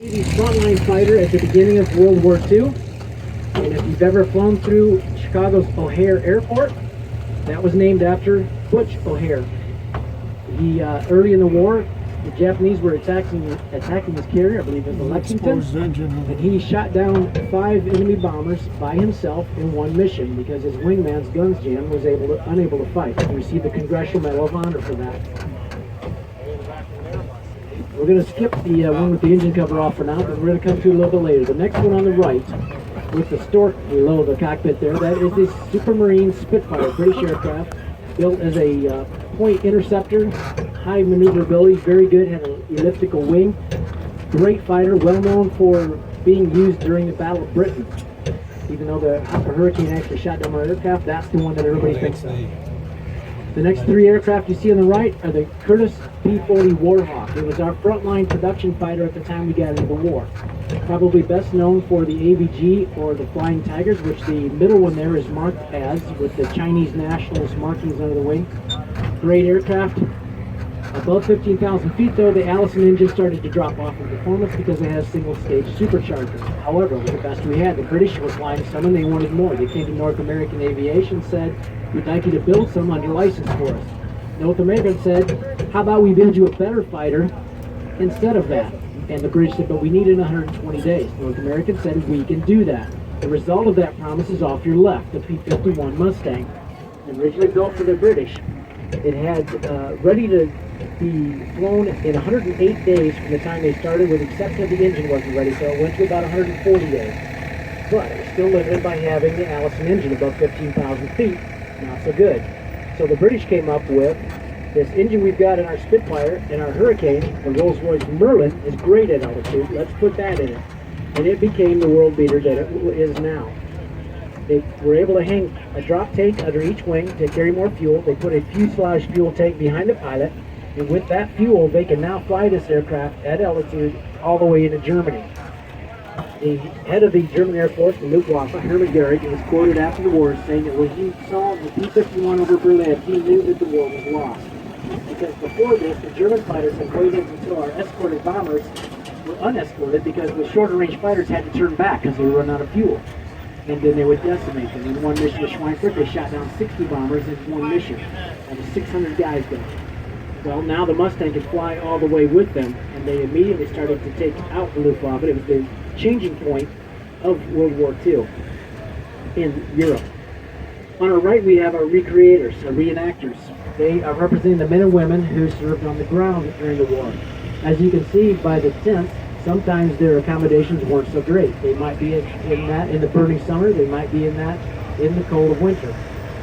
Navy's frontline fighter at the beginning of World War II. And if you've ever flown through Chicago's O'Hare Airport, that was named after Butch O'Hare. He early in the war, the Japanese were attacking his carrier, I believe it was the Lexington, and he shot down 5 enemy bombers by himself in one mission because his wingman's guns jammed, was unable to fight. He received the Congressional Medal of Honor for that. We're going to skip the one with the engine cover off for now, but we're going to come to it a little bit later. The next one on the right, with the stork below the cockpit there, that is the Supermarine Spitfire, British aircraft, built as a point interceptor, high maneuverability, very good, had an elliptical wing, great fighter, well known for being used during the Battle of Britain. Even though the Hurricane actually shot down our aircraft, that's the one that everybody thinks of. The next 3 aircraft you see on the right are the Curtiss P-40 Warhawk. It was our frontline production fighter at the time we got into the war. Probably best known for the AVG or the Flying Tigers, which the middle one there is marked as, with the Chinese nationalist markings under the wing. Great aircraft. Above 15,000 feet though, the Allison engine started to drop off in performance because it has single-stage superchargers. However, with the best we had, the British were flying some and they wanted more. They came to North American Aviation and said, we'd like you to build some under license for us. North American said, how about we build you a better fighter instead of that? And the British said, but we need it in 120 days. North American said, we can do that. The result of that promise is off your left, the P-51 Mustang. Originally built for the British. It had ready to be flown in 108 days from the time they started, with the exception of the engine wasn't ready, so it went to about 140 days. But it was still limited by having the Allison engine above 15,000 feet. Not so good. So the British came up with this engine we've got in our Spitfire and our Hurricane. The Rolls-Royce Merlin is great at altitude. Let's put that in it. And it became the world beater that it is now. They were able to hang a drop tank under each wing to carry more fuel. They put a fuselage fuel tank behind the pilot, and with that fuel, they can now fly this aircraft at altitude all the way into Germany. The head of the German Air Force, the Luftwaffe, Hermann Goering, was quoted after the war saying that when he saw the P-51 over Berlin, he knew that the war was lost. Because before this, the German fighters had waited until our escorted bombers were unescorted, because the shorter range fighters had to turn back because they were running out of fuel. And then they would decimate them. In one mission with Schweinfurt, they shot down 60 bombers in one mission. That was 600 guys down. Well, now the Mustang could fly all the way with them, and they immediately started to take out the Luftwaffe. It was the changing point of World War II in Europe. On our right, we have our recreators, our reenactors. They are representing the men and women who served on the ground during the war. As you can see by the tents, sometimes their accommodations weren't so great. They might be in that in the burning summer, they might be in that in the cold of winter,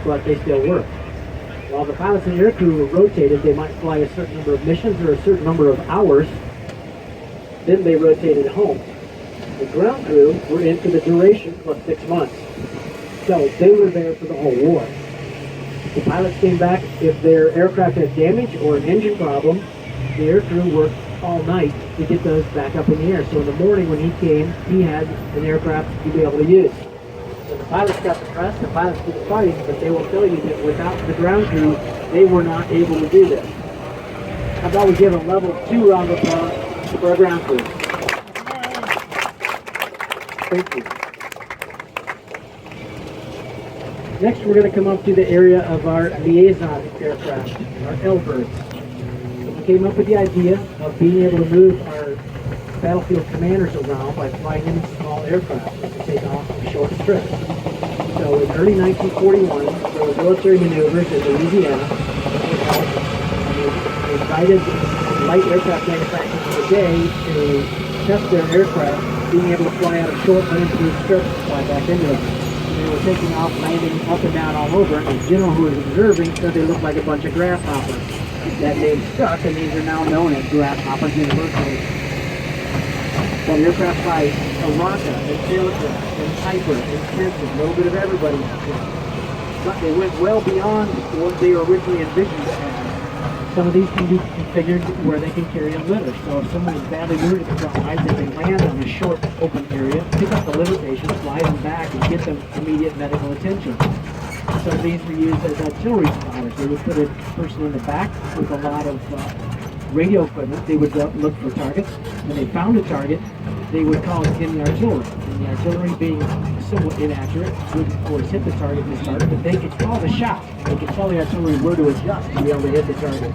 but they still work. While the pilots and air crew were rotated, they might fly a certain number of missions or a certain number of hours, then they rotated home. The ground crew were in for the duration of 6 months, so they were there for the whole war. The pilots came back if their aircraft had damage or an engine problem. The air crew worked all night to get those back up in the air. So in the morning when he came, he had an aircraft to be able to use. So the pilots got the press, the pilots did the fighting, but they will tell you that without the ground crew, they were not able to do this. How about we give a level 2 round of applause for our ground crew. Thank you. Next, we're going to come up to the area of our liaison aircraft, our L-birds. We came up with the idea of being able to move our battlefield commanders around by flying them in small aircraft to take off short trips. So in early 1941, there were military maneuvers in Louisiana. They invited light aircraft manufacturers of the day to test their aircraft, being able to fly out of short unintroduced strips to fly back into them. They were taking off, landing up and down all over, and the general who was observing said they looked like a bunch of grasshoppers. That name stuck, and these are now known as grasshoppers universally. Well, the aircraft fly Aeronca and Taylorcraft and Piper and Stinson, a little bit of everybody. But they went well beyond what they were originally envisioned to have. Some of these can be configured where they can carry a litter. So if someone is badly wounded at the front lines, they can land on a short open area, pick up the litter patients, fly them back, and get them immediate medical attention. Some of these were used as artillery spotters. They would put a person in the back with a lot of radio equipment. They would look for targets. When they found a target, they would call it in the artillery. And the artillery being somewhat inaccurate would of course hit the target in the start, but they could call the shot. They could tell the artillery where to adjust to be able to hit the target.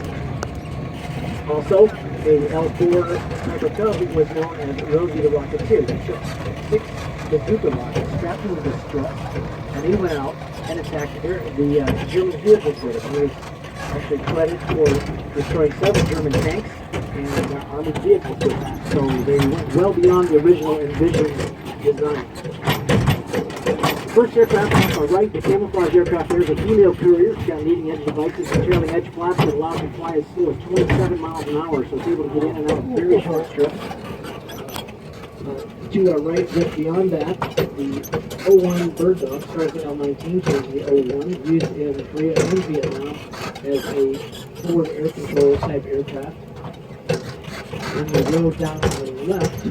Also, a L-4 Sniper Cub was known as Rosie the Rocketeer. They took 6 bazooka rockets strapped to the strut, and he went out and attacked the German vehicles with it. He was actually credited for destroying several German tanks and armored vehicles with that. So they went well beyond the original envisioned design. First aircraft off our right, the camouflage aircraft there is a Helio Courier. It's got leading edge devices and trailing edge flaps that allow it to fly as slow as 27 miles an hour, so it's able to get in and out of very short strips. To our right, just beyond that, the O-1 Bird Dog, starts at L-19, changes the O-1, used in Korea and Vietnam as a forward air control type aircraft. In the row down on the left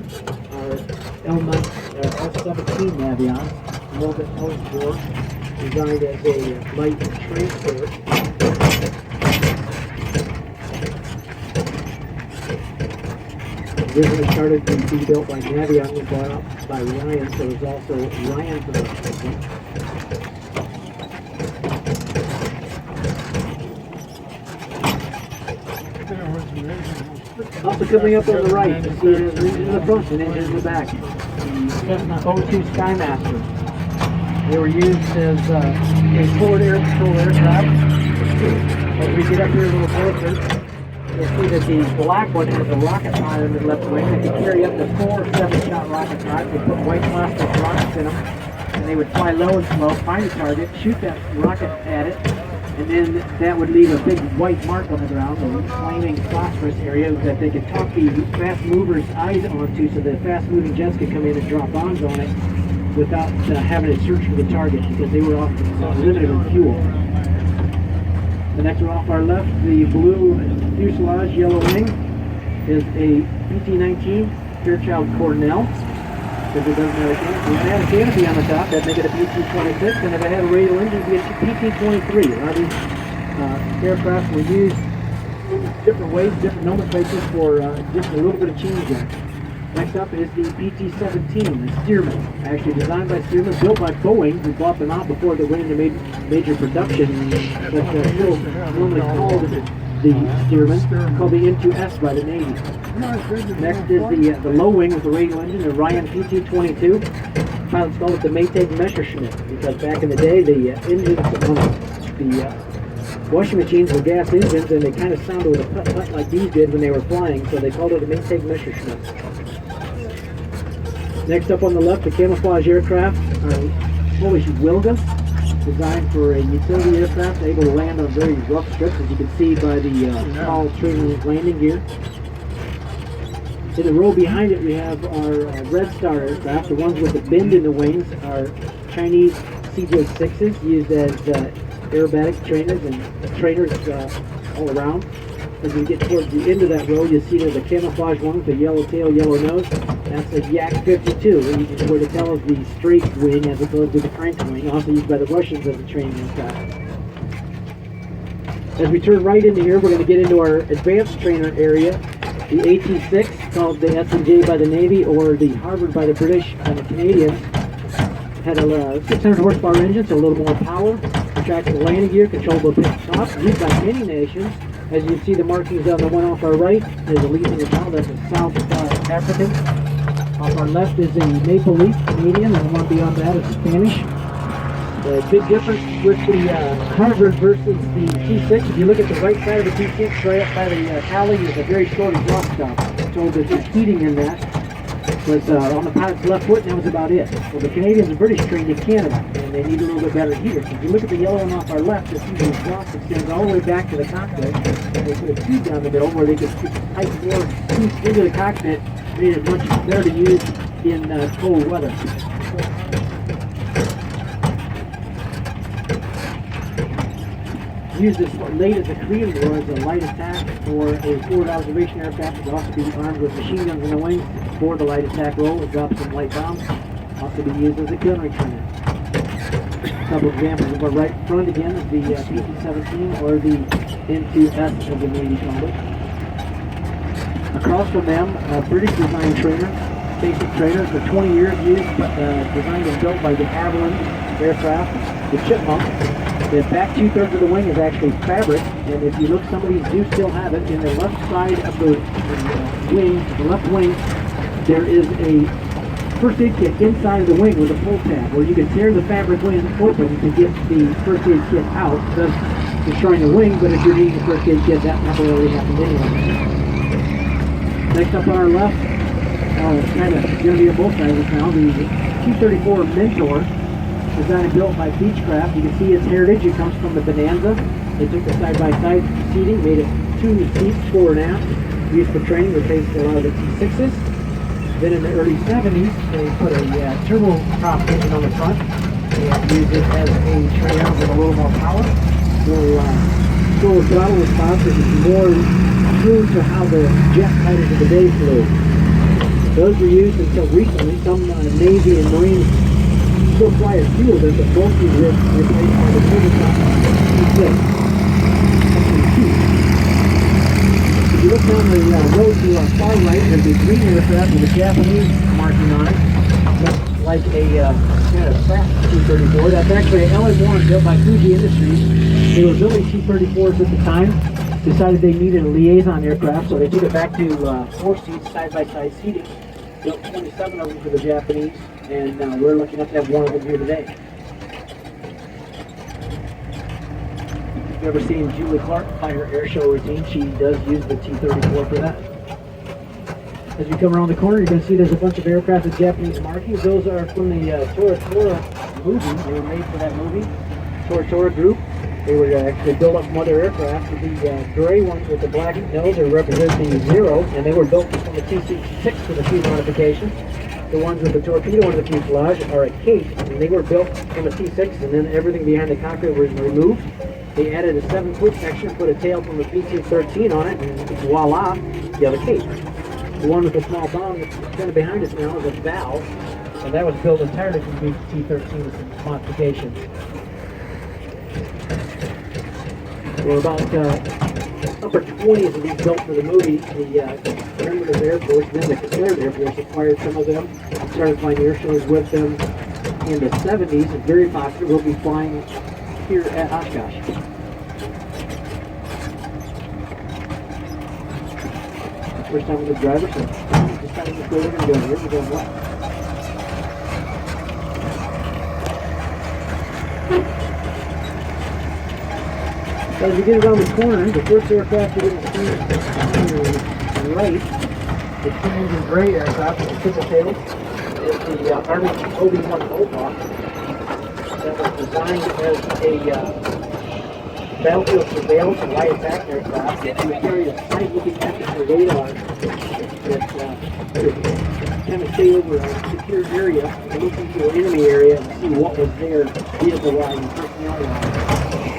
are L-17 Navion, Molded L-4, designed as a light transport. Originally started to be built by Navion and bought out by Ryan, so it's also Ryan production. Also coming up on the right, you see it has engine in the front and engine in the back. The Cessna O-2 Skymaster. They were used as a forward air control aircraft. As we get up here a little closer, you'll see that the black one has a rocket fire in the left wing. They could carry up to 4 7-shot rocket pods. They put white plastic rockets in them, and they would fly low and slow, find a target, shoot that rocket at it, and then that would leave a big white mark on the ground, a flaming phosphorus area that they could talk the fast movers' eyes onto, so the fast moving jets could come in and drop bombs on it without having to search for the target, because they were often limited in fuel. The next one off our left, the blue fuselage, yellow wing, is a PT-19 Fairchild Cornell. Because it doesn't have a canopy. If it had a canopy on the top, that'd make it a PT-26, and if it had a radial engine, it'd be a PT-23. A lot of these aircraft were used different ways, different nomenclatures for just a little bit of change in it. Next up is the PT-17, the Stearman. Actually designed by Stearman, built by Boeing, who bought them out before they went into major production, but still normally called the Stearman, called the N2S by the Navy. Next is the low wing with the radial engine, the Ryan PT-22. Pilots called it the Maytag Messerschmitt, because back in the day, the engines on the washing machines were gas engines, and they kind of sounded with a putt-putt like these did when they were flying, so they called it a Maytag Messerschmitt. Next up on the left, the camouflage aircraft are Polish Wilga, designed for a utility aircraft, able to land on very rough strips, as you can see by the tall trailing landing gear. In the row behind it, we have our Red Star aircraft. The ones with the bend in the wings are Chinese CJ-6s, used as aerobatic trainers and trainers all around. As we get towards the end of that row, you'll see there's a camouflage one with a yellow tail, yellow nose. That's a Yak 52, where they tell us the straight wing as opposed to the crank wing, also used by the Russians as a training aircraft. As we turn right into here, we're going to get into our advanced trainer area. The AT-6, called the S&J by the Navy, or the Harvard by the British and the Canadians, had a 600 horsepower engine, so a little more power. Retractable landing gear, controllable pitch top, used by many nations. As you see the markings on the one off our right, there's a leaf in the top, that's a South African. Off our left is a Maple Leaf Canadian, and the one beyond that is Spanish. The big difference with the Harvard versus the T6, if you look at the right side of the T6, right up by the tally, is a very short exhaust stop. So there's heating in that. Was on the pilot's left foot, and that was about it. Well, the Canadians and British trained in Canada, and they need a little bit better heater. So if you look at the yellow one off our left, you'll see the exhaust extends all the way back to the cockpit. And they put a tube down the middle where they could pipe more heat into the cockpit, made it much better to use in cold weather. Used as late as the Korean War as a light attack or a forward observation aircraft. It could also be armed with machine guns in the wings for the light attack role and drop some light bombs. Also be used as a gunnery trainer. A couple examples of our right front again is the PT-17 or the N2S as the Navy called it. Across from them, a British design trainer basic trailer. For 20 years used, designed and built by the Avalon aircraft, the Chipmunk. The back 2/3 of the wing is actually fabric, and if you look, some of these do still have it. In the left side of the wing, the left wing, there is a first aid kit inside of the wing with a pull tab, where you can tear the fabric wing open to get the first aid kit out, thus destroying the wing. But if you're needing a first aid kit, that never really happened anyway. Next up on our left, it's kind of going to be on both sides now, the T-34 Mentor, designed and built by Beechcraft. You can see its heritage. It comes from the Bonanza. They took the side-by-side seating, made it 2 seats, fore and aft, used for training, replaced a lot of the T6s. Then in the early 70s, they put a turboprop engine on the front and used it as a trailer with a little more power. Slower throttle response is more true to how the jet fighters of the day flew. Those were used until recently. Some Navy and Marine still fly a few of them, but most of these were replaced by the turboprop T6. If you look down the road to our far right, there's a green aircraft with a Japanese marking on it. Looks like a kind of fast T-34. That's actually an L-1 built by Fuji Industries. They were building T-34s at the time. Decided they needed a liaison aircraft, so they took it back to 4 seats, side-by-side seating. Built 27 of them for the Japanese, and we're lucky enough to have one of them here today. If you've ever seen Julie Clark fly her air show routine, she does use the T-34 for that. As you come around the corner, you're going to see there's a bunch of aircraft with Japanese markings. Those are from the Tora movie. They were made for that movie, Tora group. They were actually built up from other aircraft. The gray ones with the black nose represent the Zero, and they were built from the T-6 with a few modifications. The ones with the torpedo under the fuselage are a Kate, and they were built from a T-6, and then everything behind the cockpit was removed. They added a 7-foot section, put a tail from a PC-13 on it, and voila, you have a Kate. The one with the small bomb that's kind of behind us now is a valve, and that was built entirely from the T-13 with some modifications. We're about upper 20s of these built for the movie. The Perimeter Air Force, then the Confederate Air Force acquired some of them and started flying air shows with them in the 70s. It's very popular. We'll be flying here at Oshkosh. First time with the driver, so deciding which way we're going to go here. We're going left. So as we get around the corner, the first aircraft you're going to see on your right, the two-engine gray aircraft with the triple tails, is the Army OB-1 Warhawk that was designed as a battlefield surveillance and light attack aircraft. It would carry a side-looking temperature radar that could kind of stay over a secure area and look into an enemy area and see what was there vehicle-wise and personnel-wise.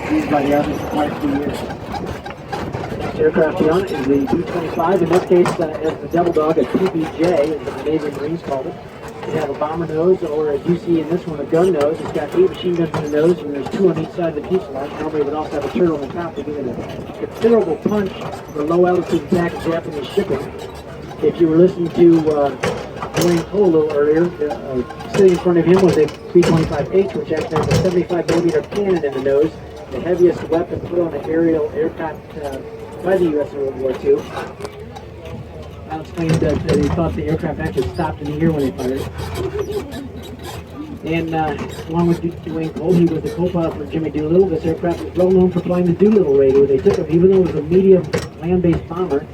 Used by the Army for quite a few years. This aircraft on it is the B-25, in this case as the Devil Dog, a PBJ, as the Navy Marines called it. They have a bomber nose, or as you see in this one, a gun nose. It's got 8 machine guns in the nose, and there's 2 on each side of the fuselage. Normally it would also have a turret on the top to give it a considerable punch for low altitude attack of Japanese shipping. If you were listening to Dwayne Cole a little earlier, sitting in front of him was a B-25H, which actually has a 75mm cannon in the nose. The heaviest weapon put on an aerial aircraft by the U.S. in World War II. I'll explain that they thought the aircraft actually stopped in the air when they fired it. And along with Dwayne Cole, he was the co-pilot for Jimmy Doolittle. This aircraft was well known for flying the Doolittle radio. They took him, even though it was a medium land-based bomber,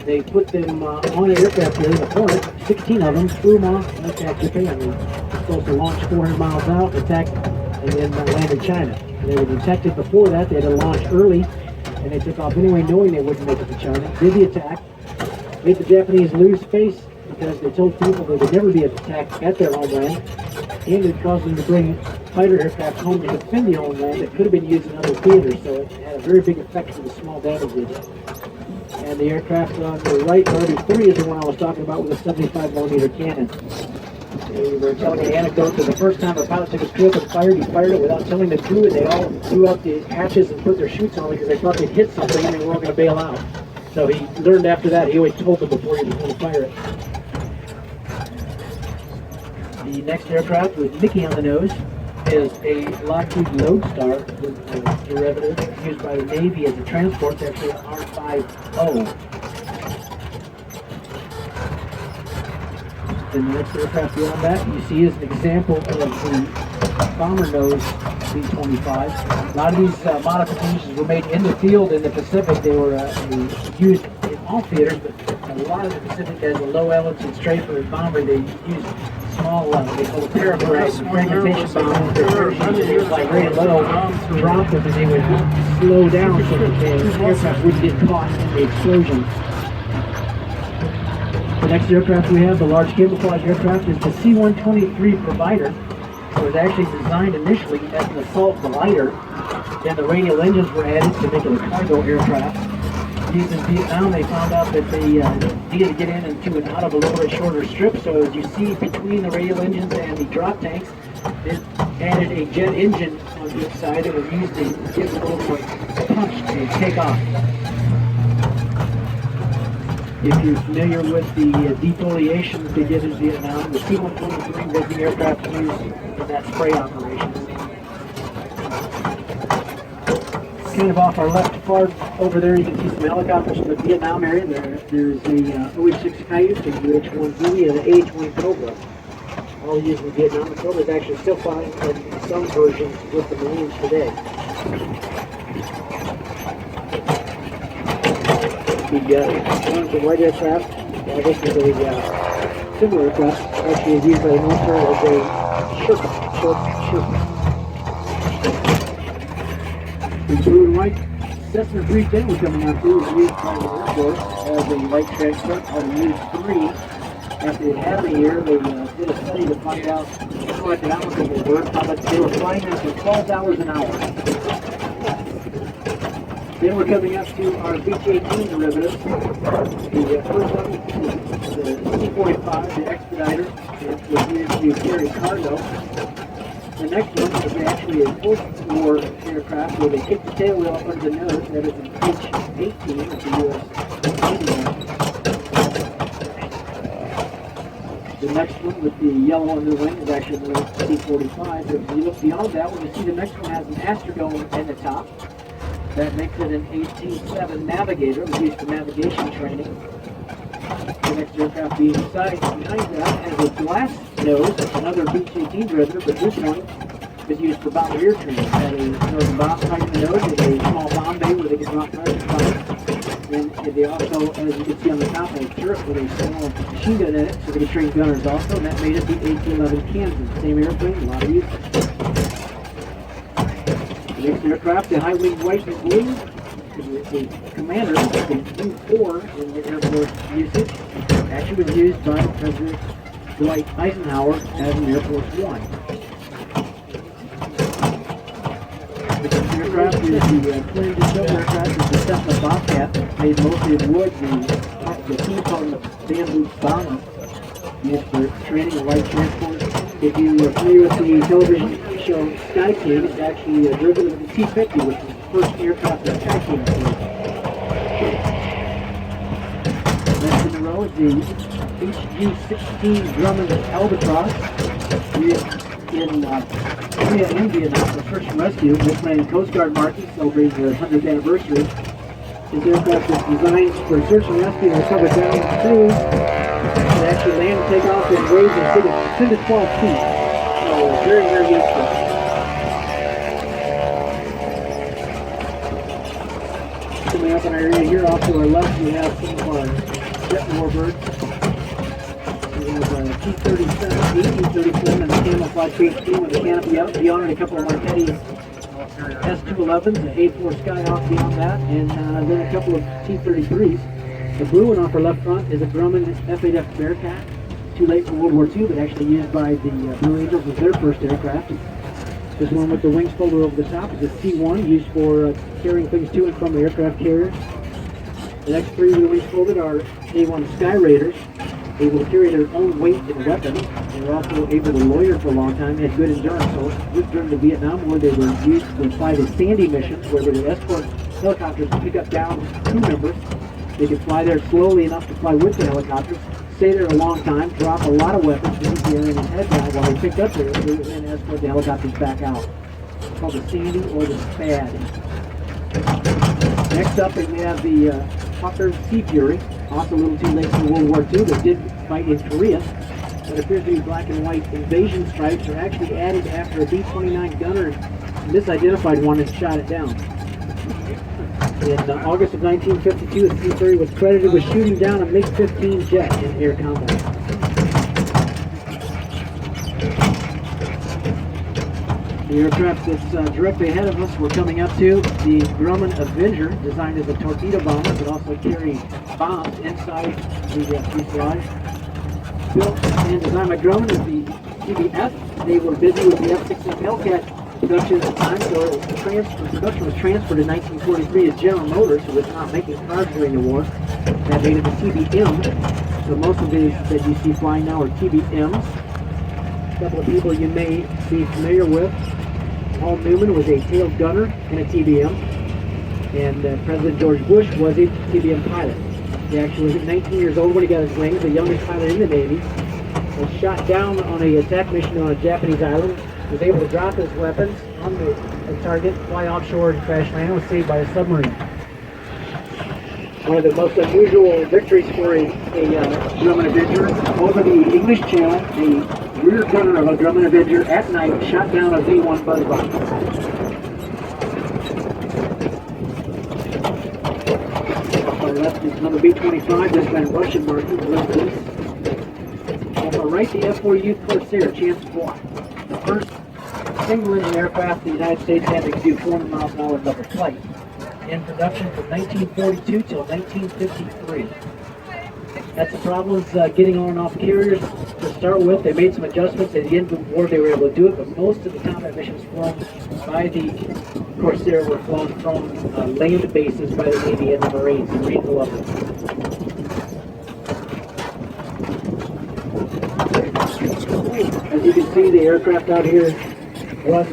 they put them on an aircraft here, the Hornet, 16 of them, flew them off and attacked Japan. They were supposed to launch 400 miles out, attack, and then land in China. They were detected before that. They had to launch early, and they took off anyway, knowing they wouldn't make it to China. Did the attack, made the Japanese lose face because they told people there would never be an attack at their homeland, and it caused them to bring fighter aircraft home to defend the homeland that could have been used in other theaters. So it had a very big effect for the small damages. And the aircraft on the right, RB-3, is the one I was talking about with a 75mm cannon. They were telling an anecdote that the first time a pilot took his trip and fired, he fired it without telling the crew, and they all threw out the hatches and put their chutes on because they thought they'd hit something and they were all going to bail out. So he learned after that, he always told them before he was going to fire it. The next aircraft with Mickey on the nose is a Lockheed Lodestar with a derivative used by the Navy as a transport. It's actually an R-5O. Then the next aircraft beyond that you see is an example of the bomber nose B-25. A lot of these modifications were made in the field in the Pacific. They were used in all theaters, but a lot of the Pacific has a low altitude strafer and bomber. They use small, they call it paraphragmentation bombs. They're like very low, drop them, and they would slow down so that the aircraft wouldn't get caught in the explosion. The next aircraft we have, the large camouflage aircraft, is the C-123 Provider. It was actually designed initially as an assault glider. Then the radial engines were added to make it a cargo aircraft. Used in Vietnam, they found out that they needed to get in into and out of a little bit shorter strip. So as you see between the radial engines and the drop tanks, it added a jet engine on each side that was used to give a little punch to take off. If you're familiar with the defoliation that they did in Vietnam, the C-123 was the aircraft used in that spray operation. Kind of off our left far over there, you can see some helicopters from the Vietnam area. There's a OH-6 Coyote, a UH-1 Huey, and an AH-1 Cobra. All used in Vietnam. The Cobra is actually still flying in some versions with the Marines today. The white aircraft, this is a similar aircraft, actually is used by the military as a short Sherpa. The blue and white Cessna 310 we're coming out to is used by the Air Force as a light transport out of U-3. After they had them a year, they did a study to find out how economical they were, how much they were flying them for $12 an hour. Then we're coming up to our Beech-18 derivatives. The first one is the C-45, the Expediter. It was used to carry cargo. The next one is actually a post-war aircraft where they kick the tail wheel up under the nose. That is a Beech-18 of the U.S. The next one with the yellow on the wing is actually the C-45. If you look beyond that one, you see the next one has an Astrodome in the top. That makes it an 18-7 Navigator. It was used for navigation training. The next aircraft behind that has a glass nose, another Beech-18 derivative, but this one is used for bombardier training. It had a bomb tight in the nose with a small bomb bay where they can drop targets from. And they also, as you can see on the top, have a turret with a small machine gun in it, so they can train gunners also, and that made it the AC-11 Kansas. Same airplane, a lot of use. The next aircraft, the high-wing white and blue, the Commander, the U-4 in the Air Force usage, actually was used by President Dwight Eisenhower as an Air Force One. The next aircraft is the twin diesel aircraft, is the Cessna Bobcat, made mostly of wood. The team called the bamboo bomber, used for training and light transport. If you are familiar with the television show Sky King, it's actually a derivative of the T-50, which was the first aircraft that Sky King flew. Next in the row is the HG-16 Grumman Albatross, used in Korea and Vietnam for search and rescue. This ran in Coast Guard markings, celebrating their 100th anniversary. This aircraft is designed for search and rescue and recover down crews. They actually land and take off in waves of 10 to 12 feet. So very, very useful. Coming up in our area here, off to our left, we have some of our jet warbirds. We have a T-37, T-37, and the camouflage H-2 with the canopy out beyond, and a couple of Marquetti S-211s, the A-4 Skyhawk beyond that, and then a couple of T-33s. The blue one off our left front is a Grumman F-8F Bearcat. Too late for World War II, but actually used by the Blue Angels as their first aircraft. This one with the wings folded over the top is a C-1, used for carrying things to and from the aircraft carriers. The next three with the wings folded are A-1 Sky Raiders, able to carry their own weight and weapons. They were also able to loiter for a long time, had good endurance. So during the Vietnam War, they were used to fly the Sandy missions, where they would escort helicopters to pick up downed crew members. They could fly there slowly enough to fly with the helicopters, stay there a long time, drop a lot of weapons, leave the area and head down while they picked up their loot and escort the helicopters back out. It's called the Sandy or the Spad. Next up, we have the Hawker Sea Fury, also a little too late for World War II, that did fight in Korea. What appears to be black and white invasion stripes are actually added after a B-29 gunner misidentified one and shot it down. In August of 1952, the Sea Fury was credited with shooting down a MiG-15 jet in air combat. The aircraft that's directly ahead of us, we're coming up to the Grumman Avenger, designed as a torpedo bomber, but also carrying bombs inside the fuselage. Built and designed by Grumman is the TBF. They were busy with the F-6 Hellcat production at the time, so production was transferred in 1943 to General Motors, who was not making cars during the war. That made it the TBM. So most of these that you see flying now are TBMs. A couple of people you may be familiar with. Paul Newman was a tail gunner and a TBM, and President George Bush was a TBM pilot. He actually was 19 years old when he got his wings, the youngest pilot in the Navy. Was shot down on an attack mission on a Japanese island. Was able to drop his weapons on the target, fly offshore and crash land. Was saved by a submarine. One of the most unusual victories for a Grumman Avenger. Over the English Channel, the rear gunner of a Grumman Avenger at night shot down a V-1 buzz bomb. On the left is number B-25, this man Russian marking, left east. On the right, the F-4 Corsair, chance block. The first single-engine aircraft in the United States had to do 400 miles an hour double flight. In production from 1942 till 1953. That's the problem with getting on and off carriers to start with. They made some adjustments at the end of the war. They were able to do it, but most of the combat missions flown by the Corsair were flown from land bases by the Navy and the Marines. The Marines loved it. As you can see, the aircraft out here run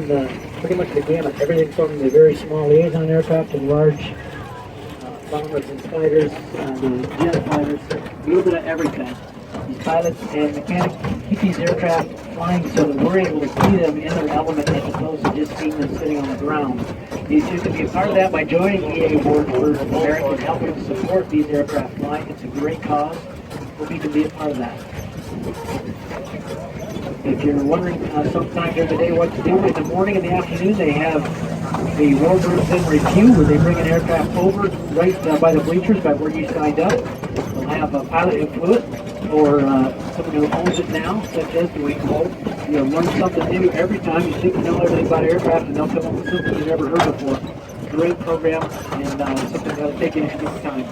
pretty much the gamut. Everything from the very small liaison aircraft to large bombers and fighters, the jet fighters, a little bit of everything. These pilots and mechanics keep these aircraft flying so that we're able to see them in their element as opposed to just seeing them sitting on the ground. You two can be a part of that by joining EAA Warbirds of America and helping to support these aircraft flying. It's a great cause. Hope you can be a part of that. If you're wondering sometime during the day what to do, in the morning and the afternoon they have the Warbirds in review where they bring an aircraft over right by the bleachers by where you signed up. They'll have a pilot influence or someone who owns it now, such as Dwayne Holt. You'll learn something new every time. You think you know everything about aircraft and they'll come up with something you've never heard before. Great program and something that'll take you into good time.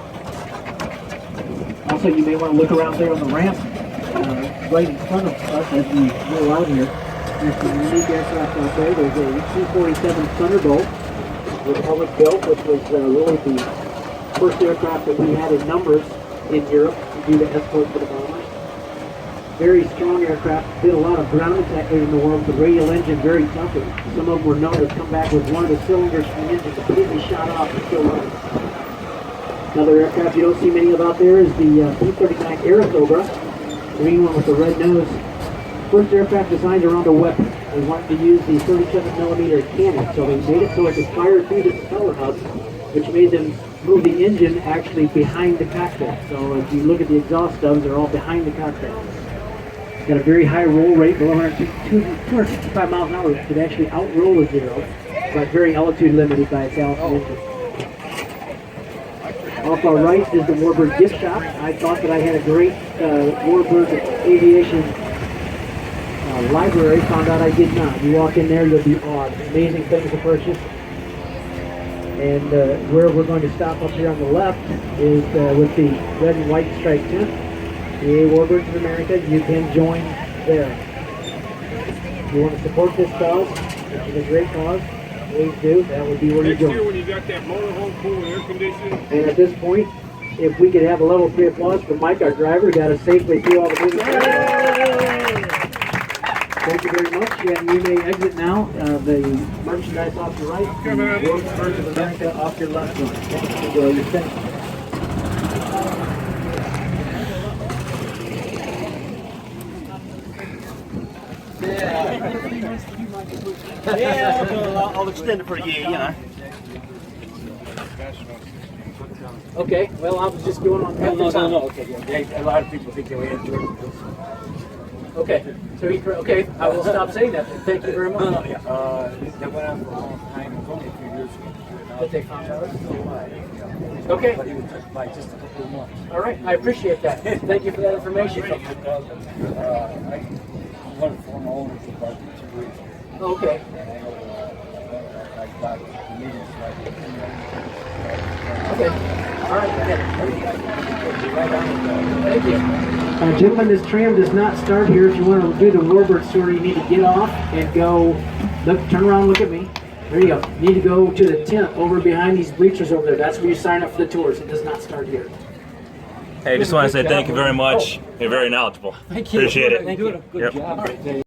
Also, you may want to look around there on the ramp. Right in front of us as we go out here. There's some unique aircraft out there. There's a C-47 Thunderbolt, Republic built, which was really the first aircraft that we had in numbers in Europe to do the escort for the bombers. Very strong aircraft, did a lot of ground attack in the world, the radial engine very tough. Some of them were known to come back with one of the cylinders from the engine completely shot off and still running. Another aircraft you don't see many of out there is the B-39 Aeronca, green one with the red nose. First aircraft designed around a weapon. They wanted to use the 37mm cannon, so they made it so it could fire through the propeller hub, which made them move the engine actually behind the cockpit. So if you look at the exhaust stubs, they're all behind the cockpit. It's got a very high roll rate, below 265 miles an hour. It could actually outroll a zero, but very altitude limited by its alpha engine. Off our right is the Warbird gift shop. I thought that I had a great Warbird aviation library. Found out I did not. You walk in there, you'll be awed. Amazing things to purchase. And where we're going to stop up here on the left is with the red and white striped tent. EAA Warbirds of America. You can join there. If you want to support this cause, which is a great cause, please do. That would be where you join. When you got that motorhome pool and air conditioning. And at this point, if we could have a level 3 applause for Mike, our driver, who got us safely through all the business. Thank you very much, and you may exit now. The merchandise off your right, the Warbirds of America off your left. Thank you for your stay. Yeah, I'll extend it for you, you know. Okay, well, I was just going on. No, okay. Yeah, a lot of people think they enjoy it. Okay, so okay, I will stop saying that. Thank you very much. They went on for a long time. It was only a few years ago. That they found out. Okay. But he was just by just a couple of months. All right, I appreciate that. Thank you for that information. I wanted former owners about 2 weeks. Okay. And I got meetings like Okay. All right. Thank you. Gentlemen, this tram does not start here. If you want to do the Warbird tour, you need to get off and go. Look, turn around, look at me. There you go. You need to go to the tent over behind these bleachers over there. That's where you sign up for the tours. It does not start here. Hey, just want to say thank you very much. You're very knowledgeable. Thank you. Appreciate it. Thank you. good job right there.